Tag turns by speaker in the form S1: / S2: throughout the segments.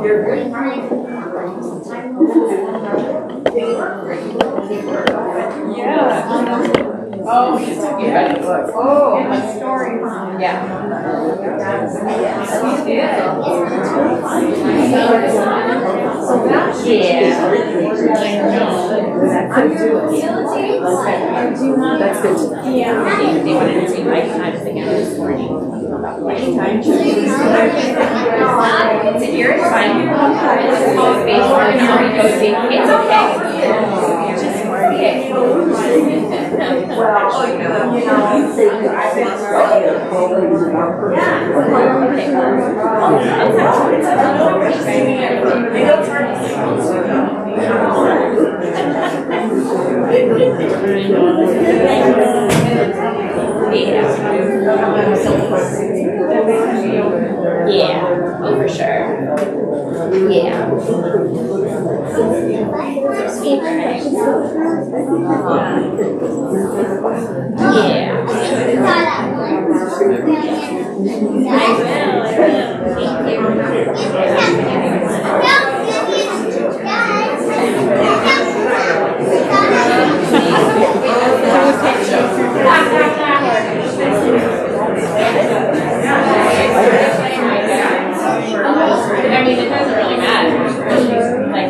S1: Oh, yeah. Oh, a story. Yeah.
S2: That's good.
S1: Yeah.
S2: They wanted to see my time again this morning. Anytime.
S1: You're fine. It's okay.
S2: Well, you know,
S1: Yeah, oh, for sure. Yeah. I mean, it doesn't really matter. Like,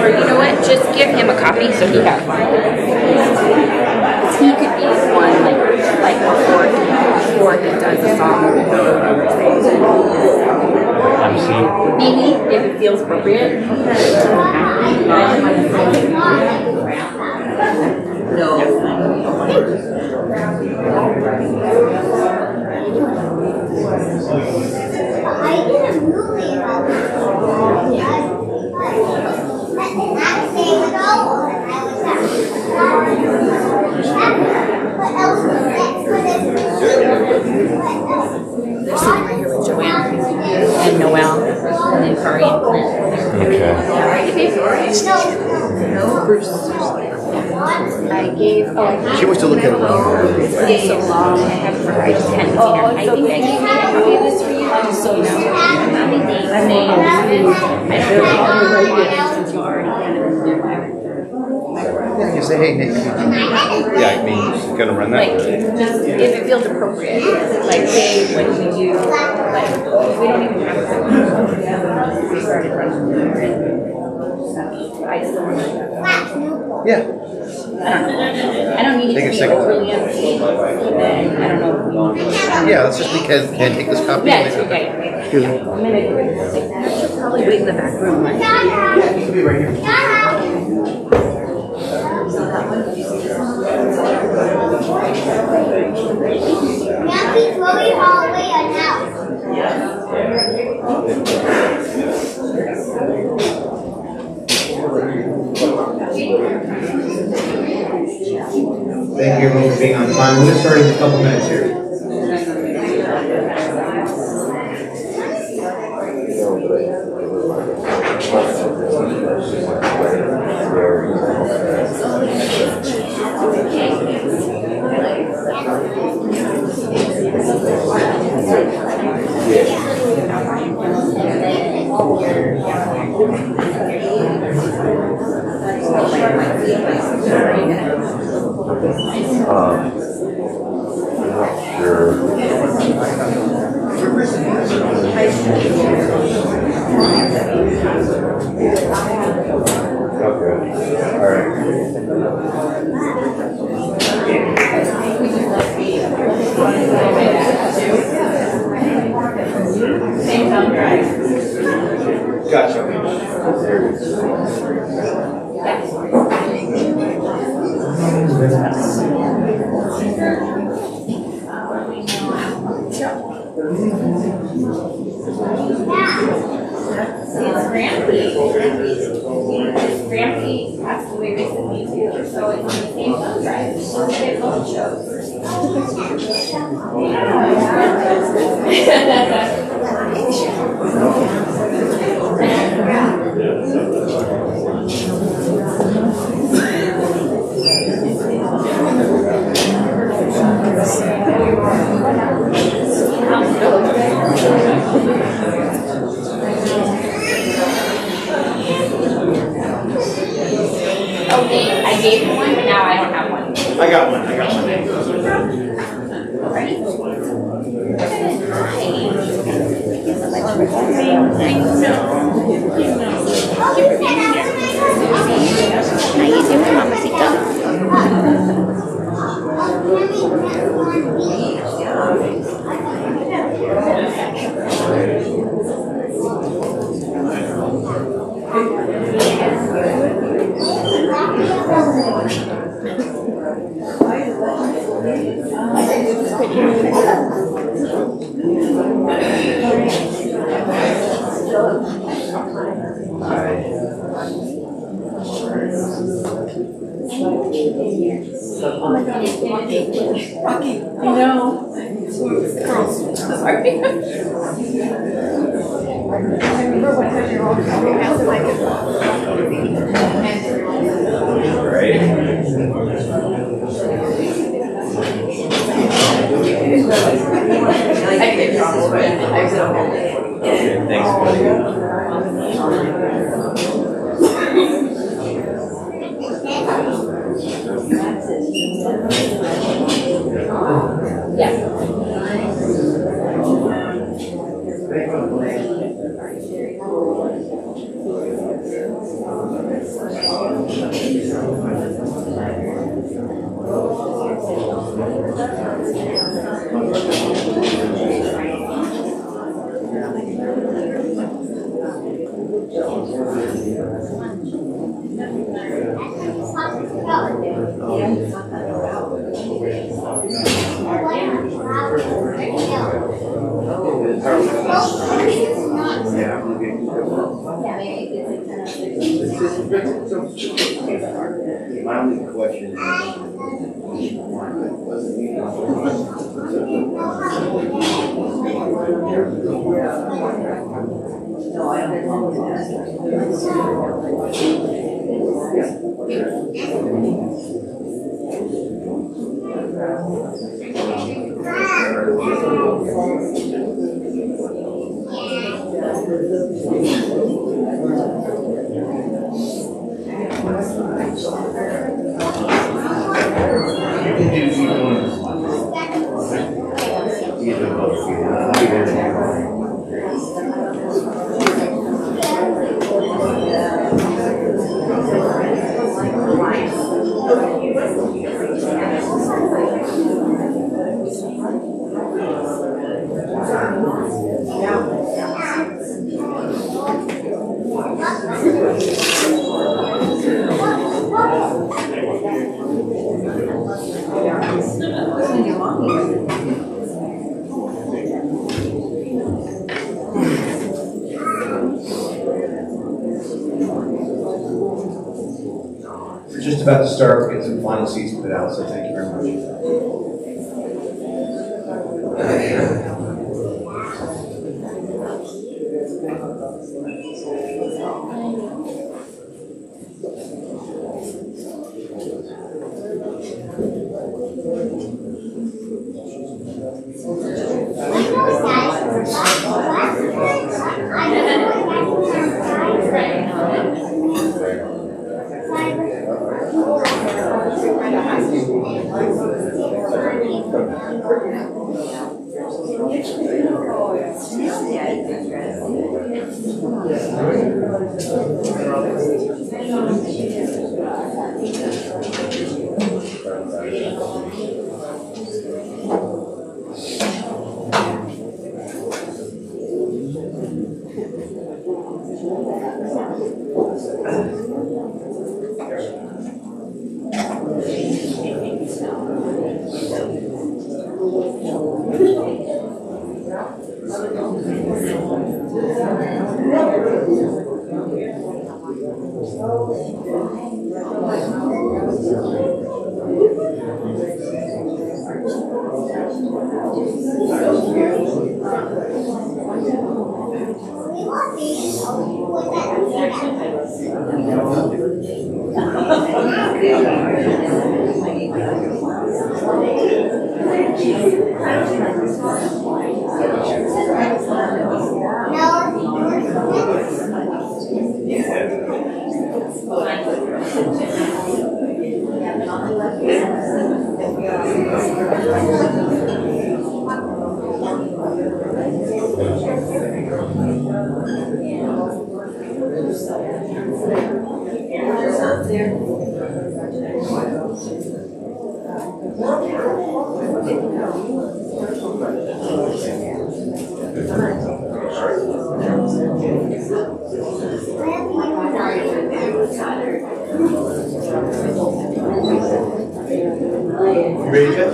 S1: you know what? Just give him a copy so he has one. He could be one like before he does a song. Maybe if it feels appropriate. No.
S3: I did a movie about this. And I sang it all, and I was what else was next?
S1: They're sitting right here with Joanne and Noelle and then Curry and Clint.
S4: Okay.
S1: No, Bruce. I gave.
S4: She wants to look at it around.
S1: It's so long. I haven't seen her. I think I gave me a copy of this for you. Just so you know. I mean, I don't know since you already had it in there.
S4: Yeah, you say, hey, Nick. Yeah, I mean, she's gonna run that.
S1: Like, just if it feels appropriate. Like, say, when we do, like, we don't even have to. We started running. I still remember that.
S4: Yeah.
S1: I don't need it
S4: Take a
S1: to be
S4: second.
S1: overly empty. I don't know.
S4: Yeah, that's just because can I take this copy.
S1: Yeah, it's okay.
S4: Excuse me.
S1: I should probably wait in the back room. Right?
S4: She'll be right here.
S3: Now keep going all the way on out.
S5: Thank you everyone for being on time. We'll get started in a couple minutes here.
S1: It's Grampy. Grampy passed away recently too, so it's on the same phone drive. So they both shows. Okay, I gave him one, but now I don't have one.
S5: I got one.
S1: Ready?
S6: How you doing, mamacita?
S5: My only question is. We're just about to start, get some final seats put out, so thank you very much. You ready, Jeff?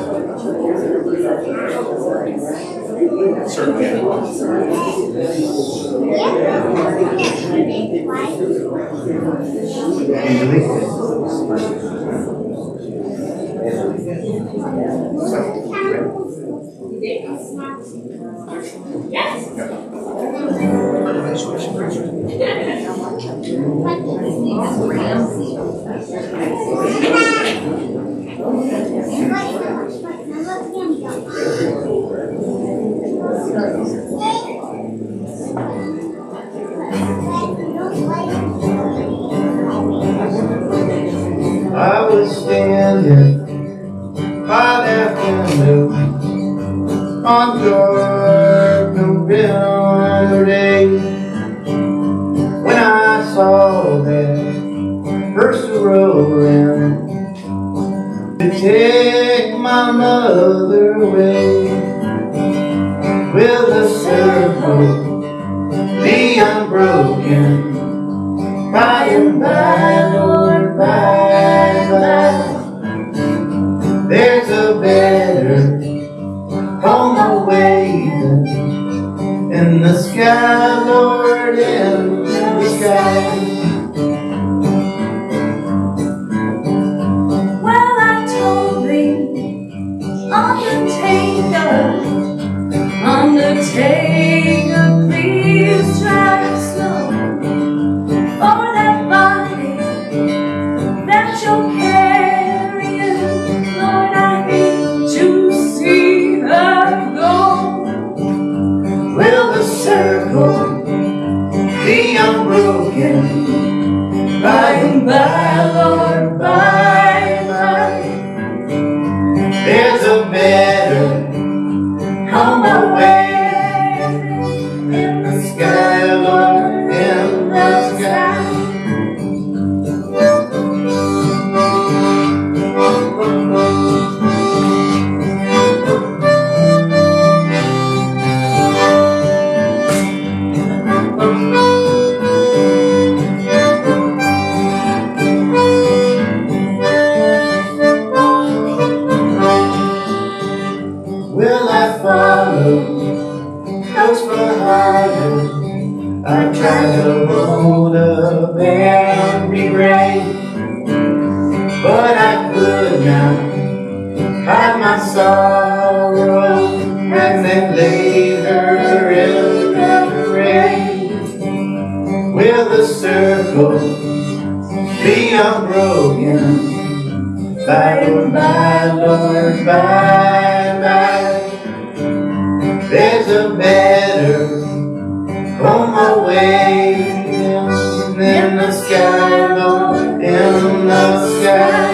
S5: Certainly. I was standing by that window on dark November day when I saw that first rolling to take my mother away. Will the circle be unbroken by and by, Lord, by and by? There's a better home awaiting in the sky, Lord, in the sky.
S1: Well, I told the undertaker, please try slow for that body that you're carrying. Lord, I hate to see her go.
S5: Will the circle be unbroken by and by, Lord, by and by? There's a better home awaiting in the sky, Lord, in the sky. Will I follow close behind her? I tried to hold up and be brave, but I could not hide my sorrow when they laid her in the grave. Will the circle be unbroken by and by, Lord, by and by? There's a better home awaiting in the sky, Lord, in the sky.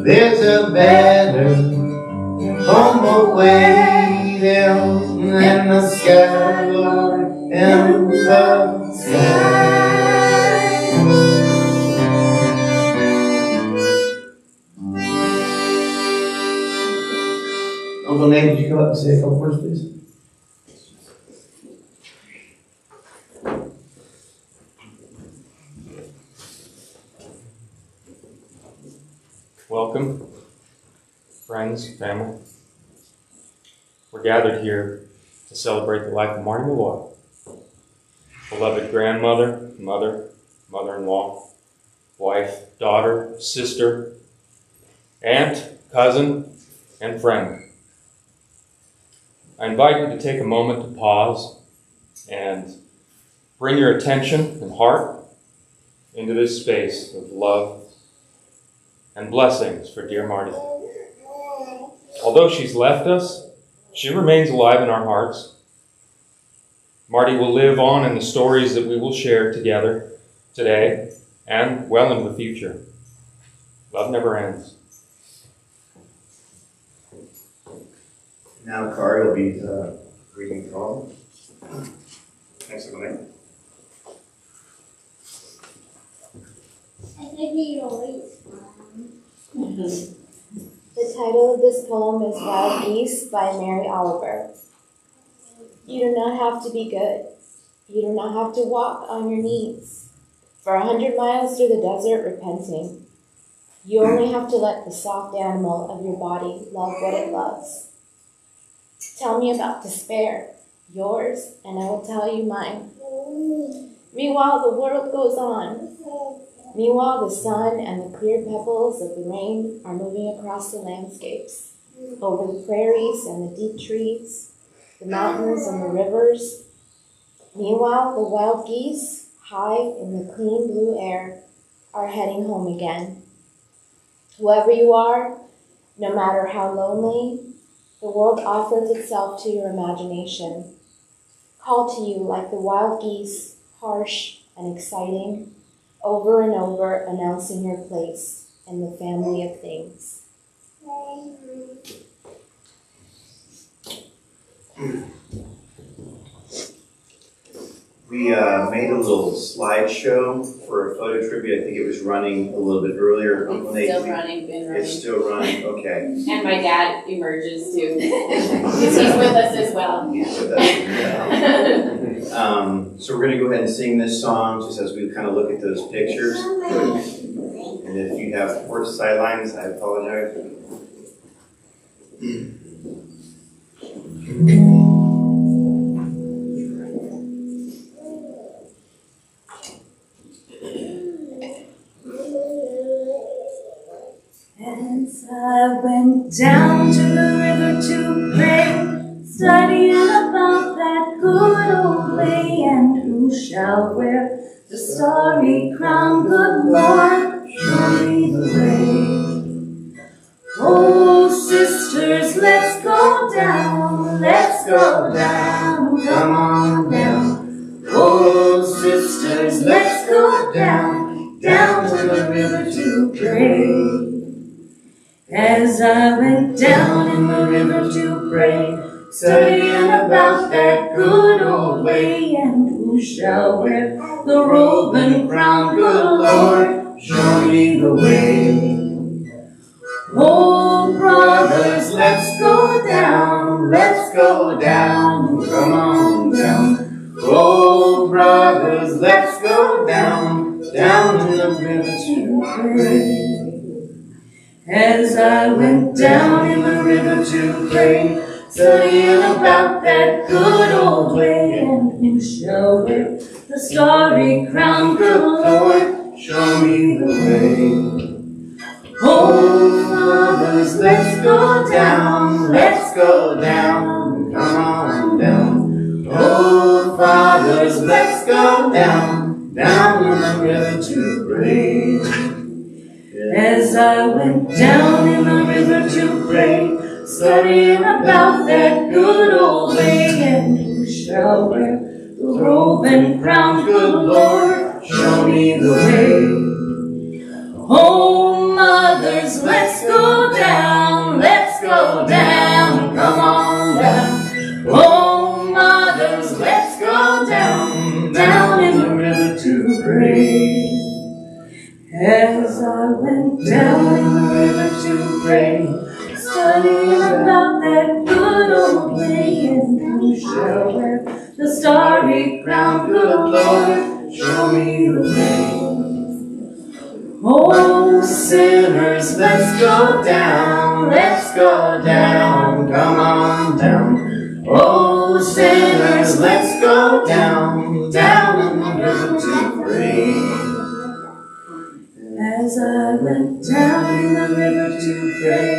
S5: There's a better home awaiting in the sky, Lord, in the sky. Uncle Nate, would you come up and say a couple words, please?
S7: Welcome, friends, family. We're gathered here to celebrate the life of Marty MOLLOY, beloved grandmother, mother, mother-in-law, wife, daughter, sister, aunt, cousin, and friend. I invite you to take a moment to pause and bring your attention and heart into this space of love and blessings for dear Marty. Although she's left us, she remains alive in our hearts. Marty will live on in the stories that we will share together today and well into the future. Love never ends.
S5: Now, Kari will be reading Carl. Thanks, everybody.
S8: The title of this poem is Wild Geese by Mary Oliver. You do not have to be good. You do not have to walk on your knees for 100 miles through the desert repenting. You only have to let the soft animal of your body love what it loves. Tell me about despair, yours, and I will tell you mine. Meanwhile, the world goes on. Meanwhile, the sun and the clear pebbles of the rain are moving across the landscapes, over the prairies and the deep trees, the mountains and the rivers. Meanwhile, the wild geese, high in the clean blue air, are heading home again. Whoever you are, no matter how lonely, the world offers itself to your imagination. Call to you like the wild geese, harsh and exciting, over and over announcing your place in the family of things.
S5: We made a little slideshow for a photo tribute. I think it was running a little bit earlier.
S2: It's still running, been running.
S5: It's still running, okay.
S2: And my dad emerges too. He's with us as well.
S5: He's with us as well. So we're going to go ahead and sing this song just as we kind of look at those pictures. And if you have poor sidelines, I apologize.
S9: As I went down to the river to pray, studying about that good old way, and who shall wear the starry crown, good Lord, show me the way. Oh, sisters, let's go down, come on down. Oh, sisters, let's go down to the river to pray. As I went down in the river to pray, studying about that good old way, and who shall wear the robe and crown, good Lord, show me the way. Oh, brothers, let's go down, come on down. Oh, brothers, let's go down in the river to pray. As I went down in the river to pray, studying about that good old way, and who shall wear the starry crown, good Lord, show me the way. Oh, fathers, let's go down, come on down. Oh, fathers, let's go down in the river to pray. As I went down in the river to pray, studying about that good old way, and who shall wear the robe and crown, good Lord, show me the way. Oh, mothers, let's go down, come on down. Oh, mothers, let's go down in the river to pray. As I went down in the river to pray, studying about that good old way, and who shall wear the starry crown, good Lord, show me the way. Oh, sinners, let's go down, come on down. Oh, sinners, let's go down, down in the river to pray. As I went down in the river to pray,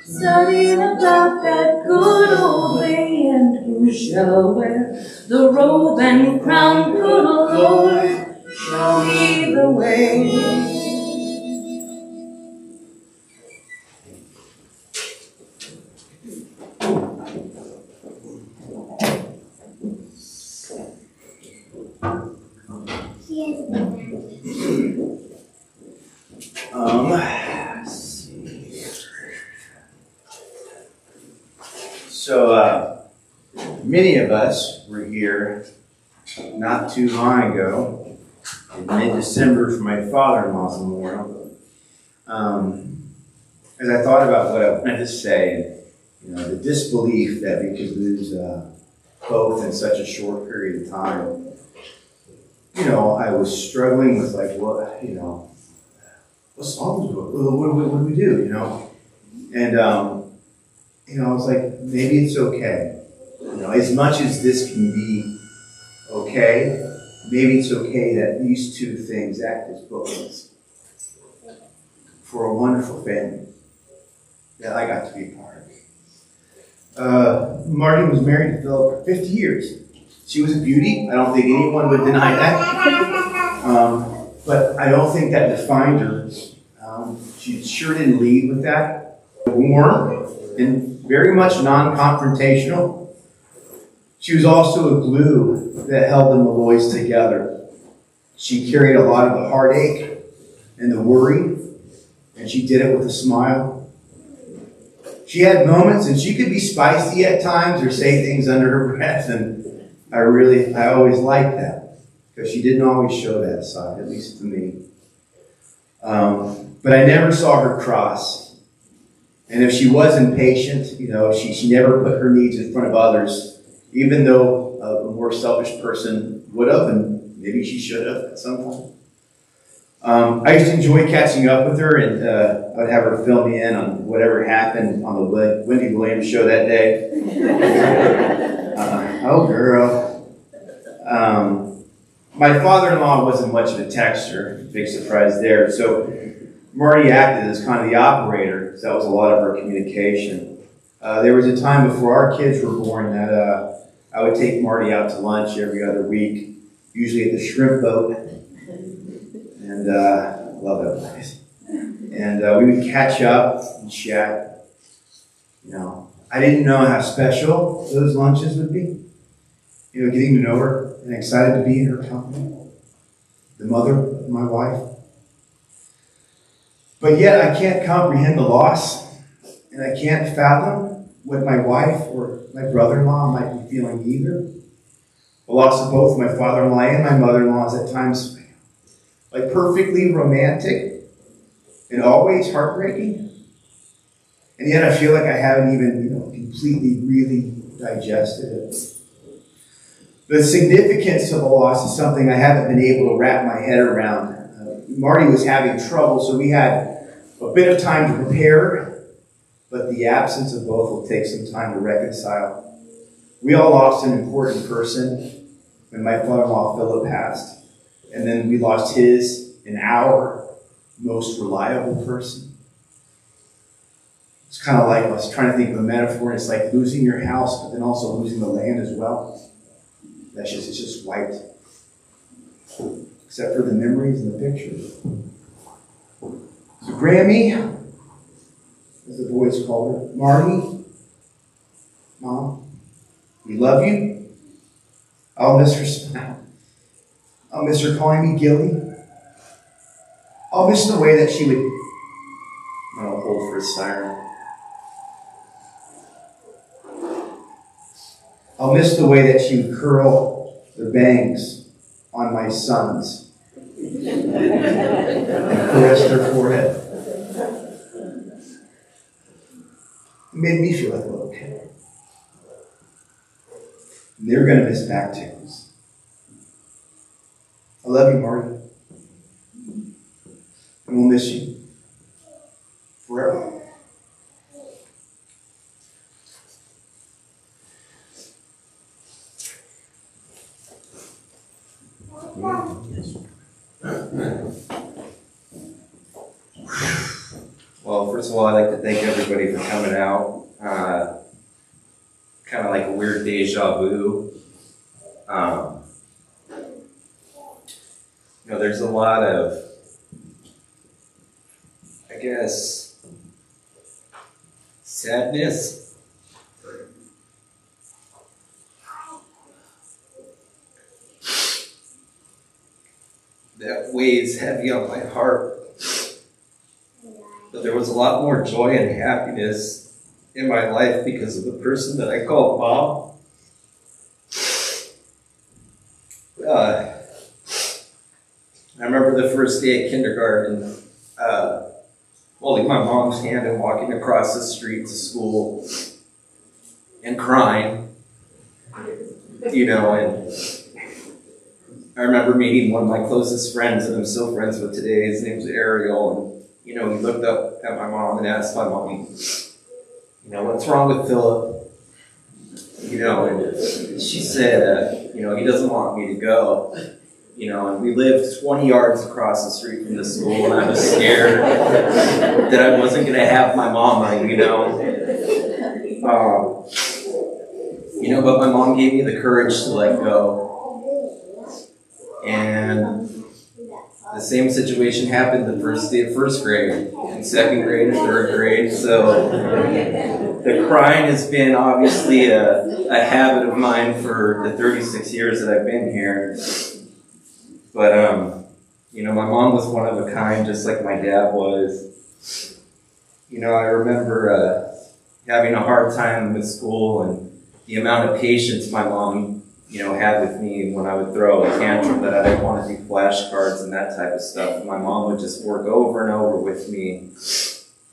S9: studying about that good old way, and who shall wear the robe and crown, good old Lord, show me the way.
S5: Let's see. So, many of us were here not too long ago, in mid-December, for my father-in-law's memorial. As I thought about what I wanted to say, the disbelief that we could lose both in such a short period of time. I was struggling with what's wrong with it? What do we do? And I was like, maybe it's okay. As much as this can be okay, maybe it's okay that these two things act as bookends for a wonderful family that I got to be a part of. Marty was married to Philip for 50 years. She was a beauty. I don't think anyone would deny that. But I don't think that defined her. She sure didn't lead with that. Warm and very much non-confrontational. She was also a glue that held the Molloys together. She carried a lot of the heartache and the worry, and she did it with a smile. She had moments, and she could be spicy at times or say things under her breath, and I always liked that, because she didn't always show that side, at least to me. But I never saw her cross. And if she was impatient, she never put her needs in front of others, even though a more selfish person would have, and maybe she should have at some point. I used to enjoy catching up with her, and I would have her fill me in on whatever happened on the Wendy Williams show that day. Oh, girl. My father-in-law wasn't much of a texter, big surprise there. So Marty acted as kind of the operator, so that was a lot of her communication. There was a time before our kids were born that I would take Marty out to lunch every other week, usually at the shrimp boat. And I love that place. And we would catch up and chat. I didn't know how special those lunches would be. Getting to know her and excited to be in her company. The mother of my wife. But yet I can't comprehend the loss, and I can't fathom what my wife or my brother-in-law might be feeling either. The loss of both my father-in-law and my mother-in-law is at times like perfectly romantic and always heartbreaking. And yet I feel like I haven't even, completely really digested it. The significance of the loss is something I haven't been able to wrap my head around. Marty was having trouble, so we had a bit of time to prepare, but the absence of both will take some time to reconcile. We all lost an important person when my father-in-law Philip passed, and then we lost his and our most reliable person. It's kind of like, I was trying to think of a metaphor, and it's like losing your house, but then also losing the land as well. It's just wiped. Except for the memories and the pictures. So Grammy, as the boys called her, Marty, Mom, we love you. I'll miss her smile. I'll miss her calling me Gilly. I'll miss the way that she would, I'll hold for a siren. I'll miss the way that she would curl her bangs on my sons and caress their forehead. It made me feel like a little kid. And they're going to miss back tunes. I love you, Marty. And And we'll miss you forever.
S10: Well, first of all, I'd like to thank everybody for coming out. Kind of like a weird deja vu. There's a lot of, I guess, sadness. That weighs heavy on my heart. But there was a lot more joy and happiness in my life because of the person that I called Mom. I remember the first day at kindergarten, holding my mom's hand and walking across the street to school and crying, and I remember meeting one of my closest friends that I'm still friends with today. His name's Ariel, and he looked up at my mom and asked my mom, what's wrong with Philip? And she said, he doesn't want me to go. And we lived 20 yards across the street from the school, and I was scared that I wasn't going to have my mama, but my mom gave me the courage to let go. And the same situation happened the first day of first grade, and second grade, and third grade. So the crying has been obviously a habit of mine for the 36 years that I've been here. But, my mom was one of a kind, just like my dad was. I remember having a hard time with school and the amount of patience my mom, had with me when I would throw a tantrum that I didn't want to do flashcards and that type of stuff. My mom would just work over and over with me,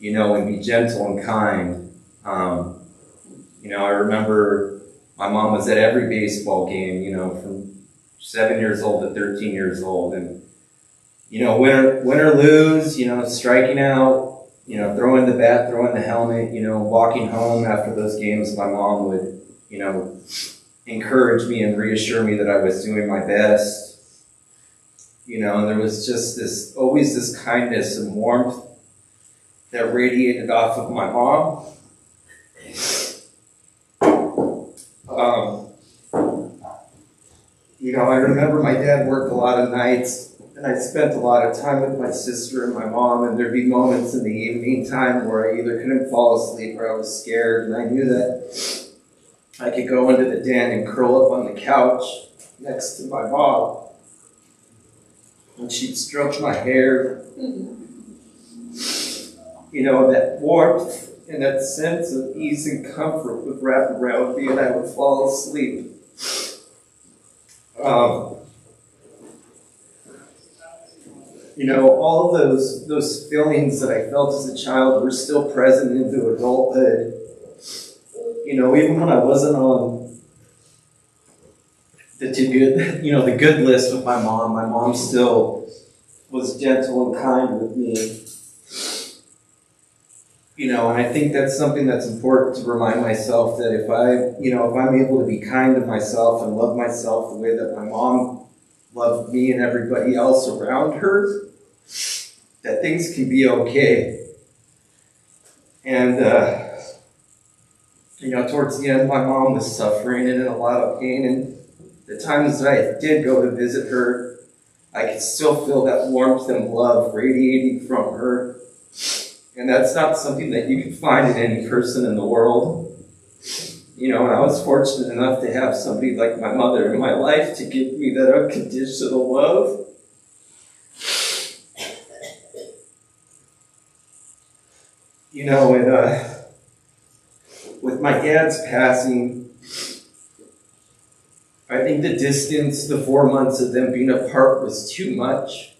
S10: and be gentle and kind. I remember my mom was at every baseball game, from 7 years old to 13 years old. And, win or lose, striking out, throwing the bat, throwing the helmet, walking home after those games, my mom would, encourage me and reassure me that I was doing my best. And there was just always this kindness and warmth that radiated off of my mom. I remember my dad worked a lot of nights, and I spent a lot of time with my sister and my mom, and there'd be moments in the evening time where I either couldn't fall asleep or I was scared, and I knew that I could go into the den and curl up on the couch next to my mom, and she'd stroke my hair. That warmth and that sense of ease and comfort would wrap around me, and I would fall asleep. All of those feelings that I felt as a child were still present into adulthood. Even when I wasn't on the good list with my mom still was gentle and kind with me. And I think that's something that's important to remind myself that if I'm able to be kind to myself and love myself the way that my mom loved me and everybody else around her, that things can be okay. And, towards the end, my mom was suffering and in a lot of pain, and the times that I did go to visit her, I could still feel that warmth and love radiating from her. And that's not something that you can find in any person in the world. And I was fortunate enough to have somebody like my mother in my life to give me that unconditional love. With my dad's passing, I think the distance, the 4 months of them being apart was too much.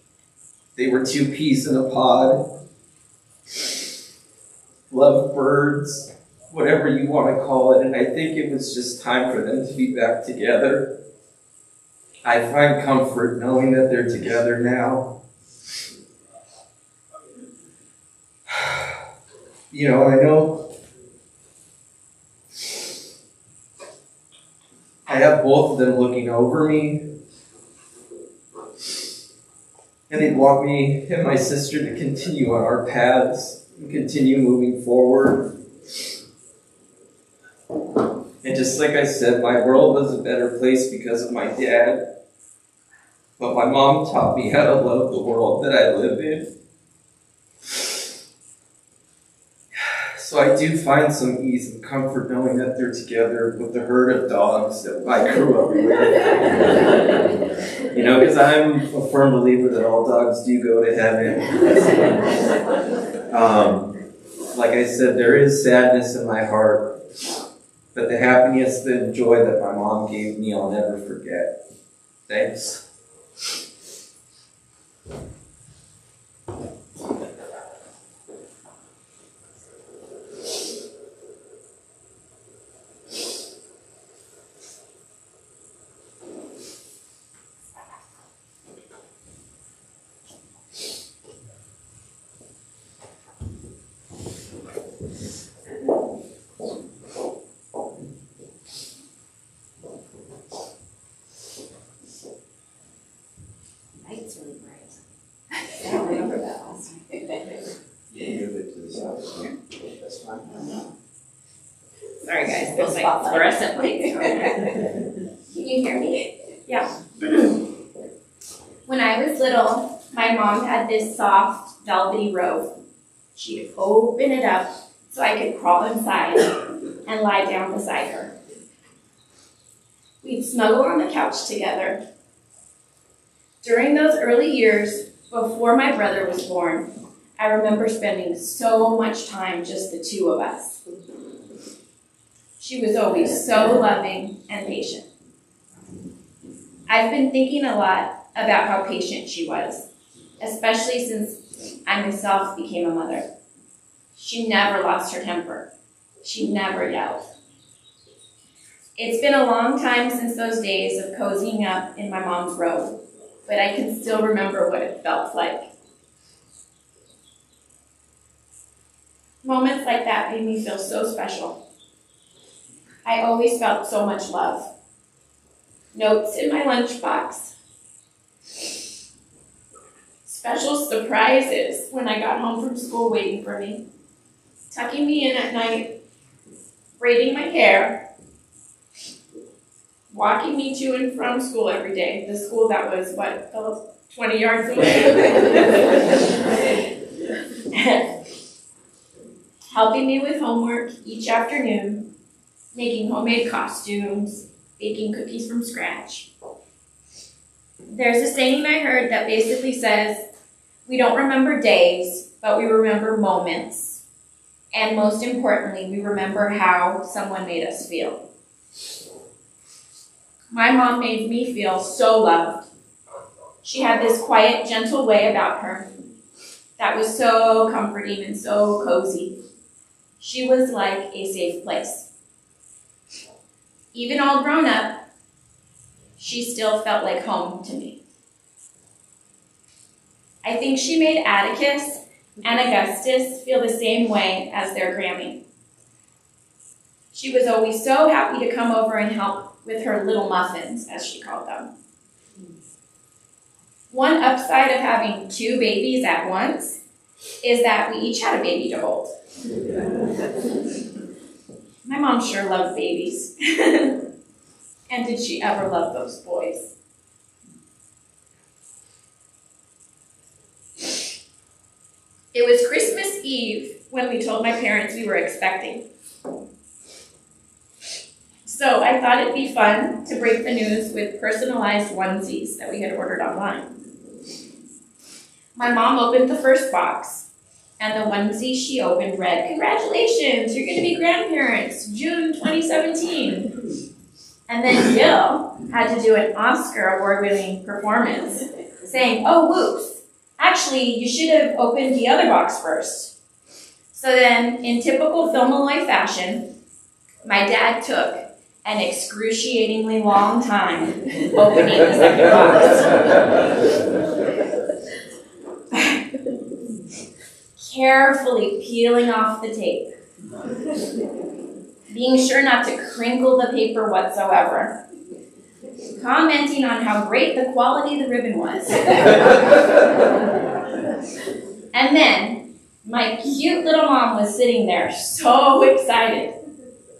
S10: They were two peas in a pod. Lovebirds, whatever you want to call it, and I think it was just time for them to be back together. I find comfort knowing that they're together now. you know, I know I have both of them looking over me, and they'd want me and my sister to continue on our paths and continue moving forward. And just like I said, my world was a better place because of my dad. But my mom taught me how to love the world that I live in. So I do find some ease and comfort knowing that they're together with the herd of dogs that I grew up with. You know, because I'm a firm believer that all dogs do go to heaven. Like I said, there is sadness in my heart, but the happiness, the joy that my mom gave me, I'll never forget. Thanks.
S1: Light's really bright. I don't remember that last time.
S5: You can move it to the side. That's fine.
S1: Sorry guys, there's like fluorescent lights. Can you hear me? Yeah. When I was little, my mom had this soft, velvety robe. She'd open it up so I could crawl inside and lie down beside her. We'd snuggle on the couch together. During those early years, before my brother was born, I remember spending so much time just the two of us. She was always so loving and patient. I've been thinking a lot about how patient she was, especially since I myself became a mother. She never lost her temper. She never yelled. It's been a long time since those days of cozying up in my mom's robe, but I can still remember what it felt like. Moments like that made me feel so special. I always felt so much love. Notes in my lunchbox. Special surprises when I got home from school waiting for me. Tucking me in at night, braiding my hair, walking me to and from school every day. The school that was, 20 yards away. Helping me with homework each afternoon, making homemade costumes, baking cookies from scratch. There's a saying I heard that basically says, we don't remember days, but we remember moments. And most importantly, we remember how someone made us feel. My mom made me feel so loved. She had this quiet, gentle way about her that was so comforting and so cozy. She was like a safe place. Even all grown up, she still felt like home to me. I think she made Atticus and Augustus feel the same way as their Grammy. She was always so happy to come over and help with her little muffins, as she called them. One upside of having two babies at once is that we each had a baby to hold. My mom sure loved babies. And did she ever love those boys? It was Christmas Eve when we told my parents we were expecting. So I thought it'd be fun to break the news with personalized onesies that we had ordered online. My mom opened the first box, and the onesie she opened read, "Congratulations, you're going to be grandparents, June 2017. And then Jill had to do an Oscar award-winning performance, saying, "Oh, whoops. Actually, you should have opened the other box first." So then, in typical MOLLOY fashion, my dad took an excruciatingly long time opening the second box. carefully peeling off the tape, being sure not to crinkle the paper whatsoever, commenting on how great the quality of the ribbon was. And then, my cute little mom was sitting there so excited,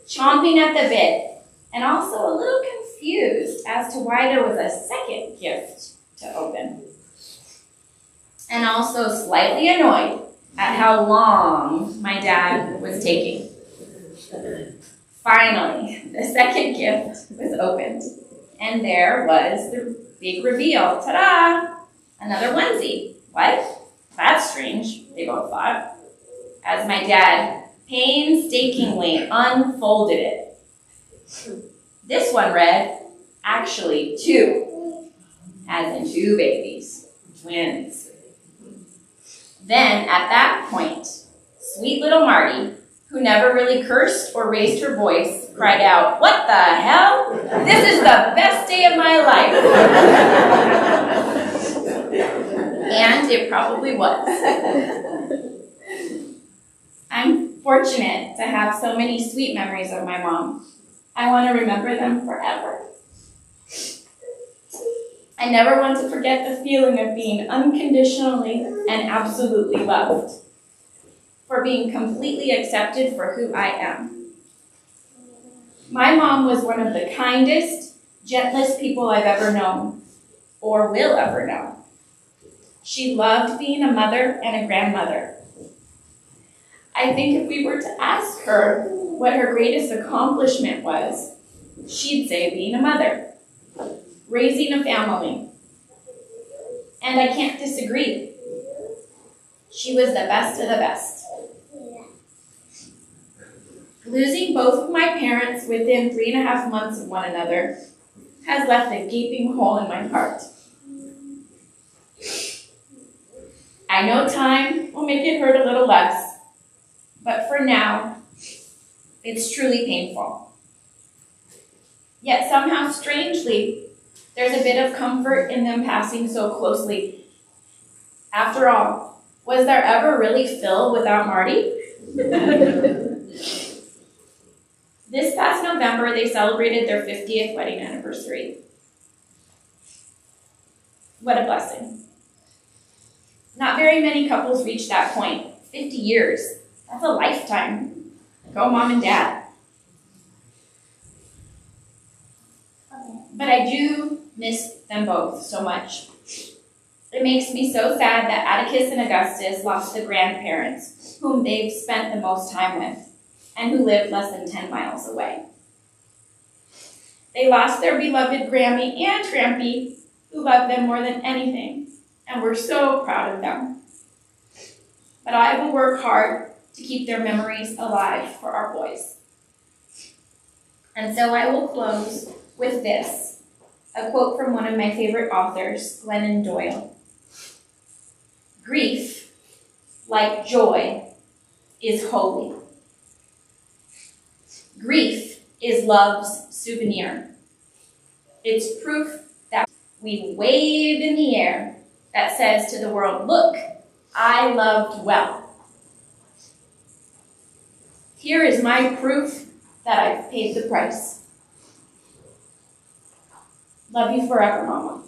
S1: chomping at the bit, and also a little confused as to why there was a second gift to open. And also slightly annoyed at how long my dad was taking. Finally, the second gift was opened, and there was the big reveal. Ta-da! Another onesie. What? That's strange, they both thought, as my dad painstakingly unfolded it. This one read, actually 2, as in 2 babies, twins. Then, at that point, sweet little Marty, who never really cursed or raised her voice, cried out, "What the hell? This is the best day of my life." And it probably was. I'm fortunate to have so many sweet memories of my mom. I want to remember them forever. I never want to forget the feeling of being unconditionally and absolutely loved, for being completely accepted for who I am. My mom was one of the kindest, gentlest people I've ever known, or will ever know. She loved being a mother and a grandmother. I think if we were to ask her what her greatest accomplishment was, she'd say being a mother, raising a family. And I can't disagree. She was the best of the best. Losing both of my parents within 3.5 months of one another has left a gaping hole in my heart. I know time will make it hurt a little less, but for now, it's truly painful. Yet somehow, strangely, there's a bit of comfort in them passing so closely. After all, was there ever really Phil without Marty? This past November, they celebrated their 50th wedding anniversary. What a blessing. Not very many couples reach that point. 50 years. That's a lifetime. Go Mom and Dad. But I do miss them both so much. It makes me so sad that Atticus and Augustus lost the grandparents whom they've spent the most time with, and who lived less than 10 miles away. They lost their beloved Grammy and Trampy, who loved them more than anything, and were so proud of them. But I will work hard to keep their memories alive for our boys. And so I will close with this, a quote from one of my favorite authors, Glennon Doyle. "Grief, like joy, is holy. Grief is love's souvenir. It's proof that we've waved in the air that says to the world, look, I loved well. Here is my proof that I've paid the price. Love you forever, Mama."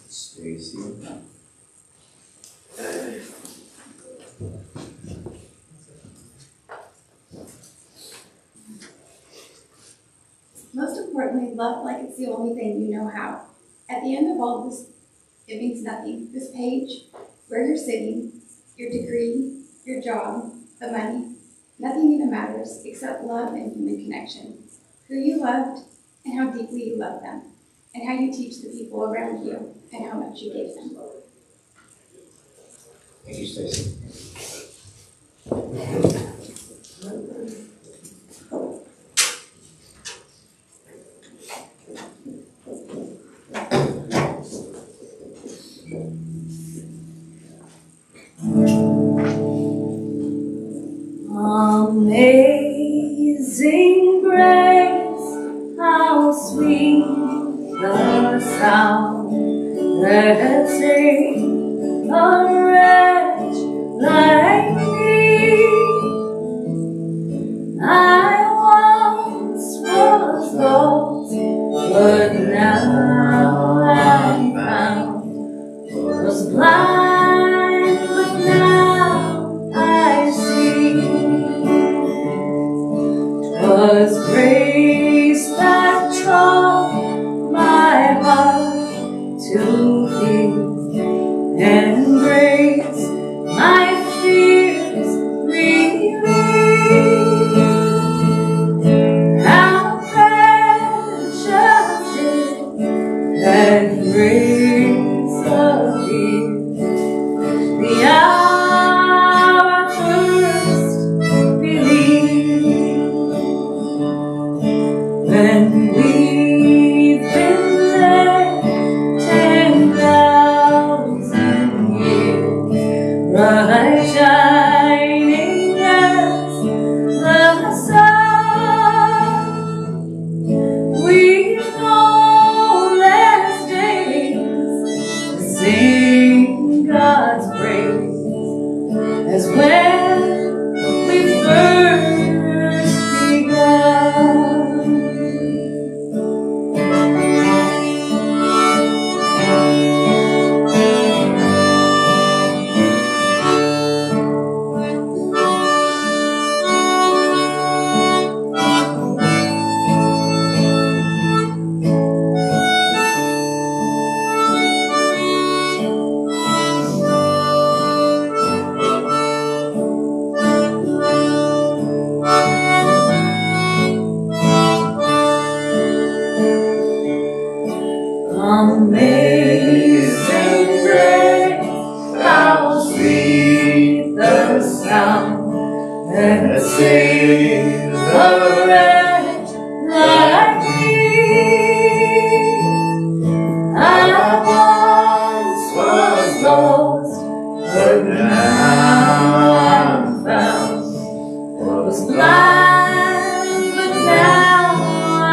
S5: Stacy.
S11: Most importantly, love like it's the only thing you know how. At the end of all this, it means nothing. This page, where you're sitting, your degree, your job, the money, nothing even matters except love and human connection. Who you loved and how deeply you loved them, and how you teach the people around you and how much you gave them.
S5: Thank you, Stacy.
S9: Amazing grace, the sound that saved a wretch like me. I once was lost, but now I'm found. Was blind, but now I see. 'Twas grace that taught my heart to feel, and grace my fears relieved. How precious is that grace appeared, the hour I first believed. When we've been led 10,000 years, bright shining as the sun, we've no less days to sing God's praise as when we first begun. Amazing grace, how sweet the sound that saved a wretch like me. I once was lost, but now I'm found. Was blind, but now I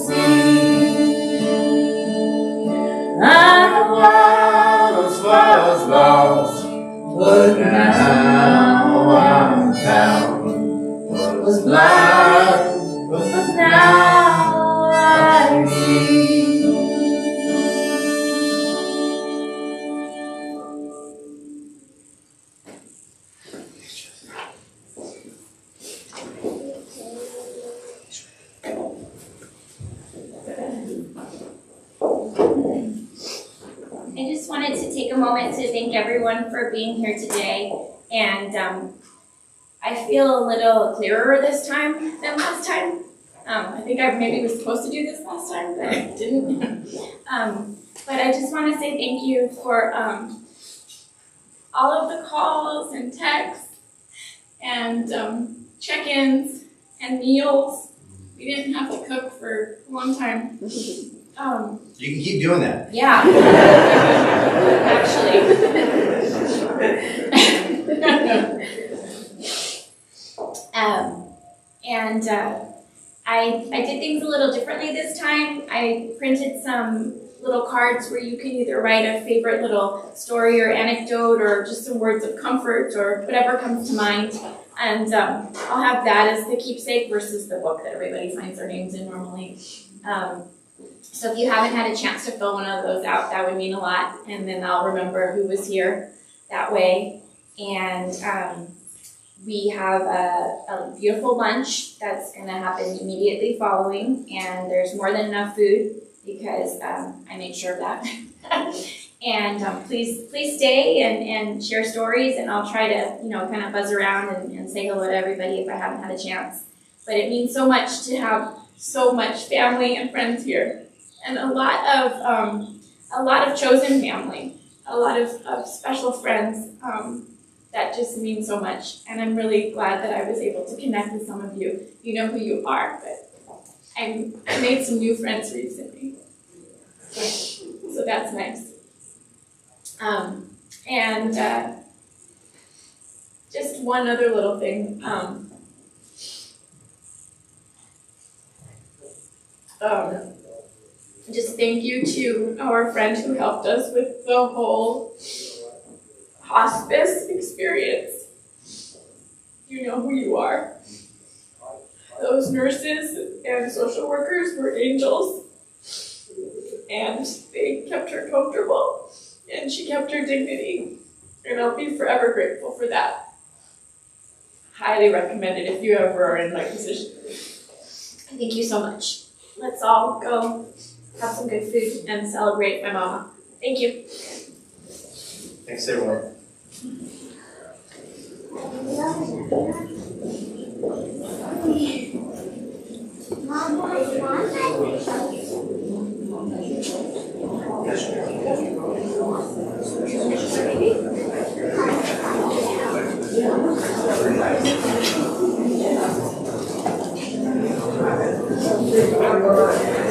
S9: see. I once was lost, but now I'm found. Was blind, but now I see.
S1: I just wanted to take a moment to thank everyone for being here today, and I feel a little clearer this time than last time. I think I maybe was supposed to do this last time, but I didn't. But I just want to say thank you for all of the calls and texts and check-ins and meals. We didn't have to cook for a long time.
S5: You can keep doing that.
S1: Yeah, actually. I did things a little differently this time. I printed some little cards where you can either write a favorite little story or anecdote or just some words of comfort or whatever comes to mind. And I'll have that as the keepsake versus the book that everybody signs their names in normally. So if you haven't had a chance to fill one of those out, that would mean a lot. And then I'll remember who was here that way. And we have a beautiful lunch that's going to happen immediately following. And there's more than enough food because I made sure of that. And please stay and share stories. And I'll try to, kind of buzz around and say hello to everybody if I haven't had a chance. But it means so much to have so much family and friends here. And a lot of chosen family, a lot of special friends that just mean so much. And I'm really glad that I was able to connect with some of you. You know who you are, but I made some new friends recently. So that's nice. And just one other little thing. Just thank you to our friend who helped us with the whole hospice experience. You know who you are. Those nurses and social workers were angels, and they kept her comfortable, and she kept her dignity, and I'll be forever grateful for that. Highly recommend it if you ever are in my position. Thank you so much. Let's all go have some good food and celebrate my mama. Thank you.
S5: Thanks, everyone.
S3: Mom,